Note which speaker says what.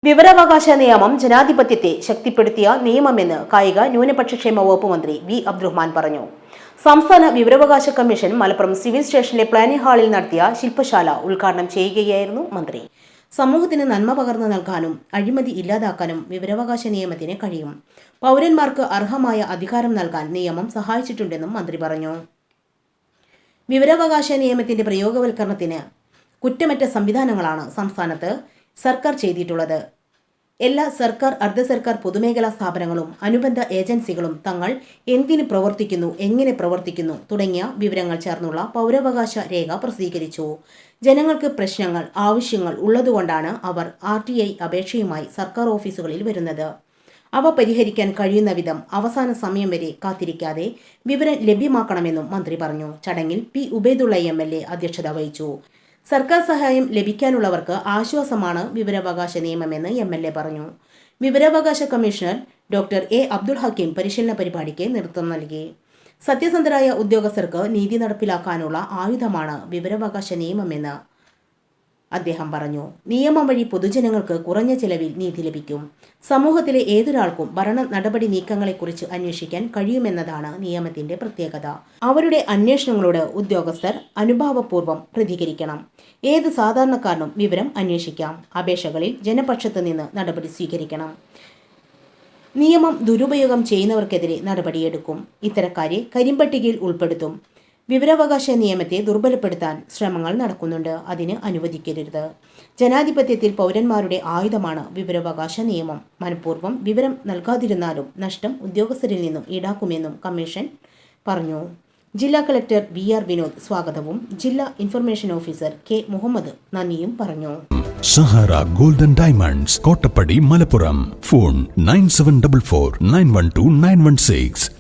Speaker 1: വിവരാവകാശ നിയമം ജനാധിപത്യത്തെ ശക്തിപ്പെടുത്തിയ നിയമമെന്ന് കായിക ന്യൂനപക്ഷക്ഷേമ വകുപ്പ് മന്ത്രി വി അബ്ദുറഹ്മാൻ പറഞ്ഞു. സംസ്ഥാന വിവരാവകാശ കമ്മീഷൻ മലപ്പുറം സിവിൽ സ്റ്റേഷനിലെ പ്ലാനിംഗ് ഹാളിൽ നടത്തിയ ശില്പശാല ഉദ്ഘാടനം ചെയ്യുകയായിരുന്നു മന്ത്രി. സമൂഹത്തിന് നന്മ പകർന്നു നൽകാനും അഴിമതി ഇല്ലാതാക്കാനും വിവരാവകാശ നിയമത്തിന് കഴിയും. പൗരന്മാർക്ക് അർഹമായ അധികാരം നൽകാൻ നിയമം സഹായിച്ചിട്ടുണ്ടെന്നും മന്ത്രി പറഞ്ഞു. വിവരാവകാശ നിയമത്തിന്റെ പ്രയോഗവൽക്കരണത്തിന് കുറ്റമറ്റ സംവിധാനങ്ങളാണ് സംസ്ഥാനത്ത് സർക്കാർ ചെയ്തിട്ടുള്ളത്. എല്ലാ സർക്കാർ, അർദ്ധ സർക്കാർ, പൊതുമേഖലാ സ്ഥാപനങ്ങളും അനുബന്ധ ഏജൻസികളും തങ്ങൾ എന്തിന് പ്രവർത്തിക്കുന്നു, എങ്ങനെ പ്രവർത്തിക്കുന്നു തുടങ്ങിയ വിവരങ്ങൾ ചേർന്നുള്ള പൗരാവകാശ രേഖ പ്രസിദ്ധീകരിച്ചു. ജനങ്ങൾക്ക് പ്രശ്നങ്ങൾ, ആവശ്യങ്ങൾ ഉള്ളതുകൊണ്ടാണ് അവർ RTI അപേക്ഷയുമായി സർക്കാർ ഓഫീസുകളിൽ വരുന്നത്. അവ പരിഹരിക്കാൻ കഴിയുന്ന വിധം അവസാന സമയം വരെ കാത്തിരിക്കാതെ വിവരം ലഭ്യമാക്കണമെന്നും മന്ത്രി പറഞ്ഞു. ചടങ്ങിൽ P. ഉബൈദുള്ള MLA അധ്യക്ഷത വഹിച്ചു. സർക്കാർ സഹായം ലഭിക്കാനുള്ളവർക്ക് ആശ്വാസമാണ് വിവരാവകാശ നിയമമെന്ന് MLA പറഞ്ഞു. വിവരാവകാശ commissioner doctor A. Abdul Hakeem പരിശീലന പരിപാടിക്ക് നേതൃത്വം നൽകി. സത്യസന്ധരായ ഉദ്യോഗസ്ഥർക്ക് നീതി നടപ്പിലാക്കാനുള്ള ആയുധമാണ് വിവരാവകാശ നിയമമെന്ന് അദ്ദേഹം പറഞ്ഞു. നിയമം വഴി പൊതുജനങ്ങൾക്ക് കുറഞ്ഞ ചെലവിൽ നീതി ലഭിക്കും. സമൂഹത്തിലെ ഏതൊരാൾക്കും ഭരണ നടപടി നീക്കങ്ങളെക്കുറിച്ച് അന്വേഷിക്കാൻ കഴിയുമെന്നതാണ് നിയമത്തിന്റെ പ്രത്യേകത. അവരുടെ അന്വേഷണങ്ങളോട് ഉദ്യോഗസ്ഥർ അനുഭാവപൂർവ്വം പ്രതികരിക്കണം. ഏത് സാധാരണക്കാരനും വിവരം അന്വേഷിക്കാം. അപേക്ഷകളിൽ ജനപക്ഷത്ത് നിന്ന് നടപടി സ്വീകരിക്കണം. നിയമം ദുരുപയോഗം ചെയ്യുന്നവർക്കെതിരെ നടപടിയെടുക്കും. ഇത്തരക്കാരെ കരിമ്പട്ടികയിൽ ഉൾപ്പെടുത്തും. വിവരാവകാശ നിയമത്തെ ദുർബലപ്പെടുത്താൻ ശ്രമങ്ങൾ നടക്കുന്നുണ്ട്. അതിന് അനുവദിക്കരുത്. ജനാധിപത്യത്തിൽ പൗരന്മാരുടെ ആയുധമാണ് വിവരാവകാശ നിയമം. മനഃപൂർവ്വം വിവരം നൽകാതിരുന്നാലും നഷ്ടം ഉദ്യോഗസ്ഥരിൽ നിന്നും ഈടാക്കുമെന്നും കമ്മീഷൻ പറഞ്ഞു. ജില്ലാ കളക്ടർ VR വിനോദ് സ്വാഗതവും ജില്ലാ ഇൻഫർമേഷൻ ഓഫീസർ K. മുഹമ്മദ് നന്ദിയും പറഞ്ഞു.
Speaker 2: Sahara golden diamonds, Kottappadi, Malappuram. Phone 9744 912 916.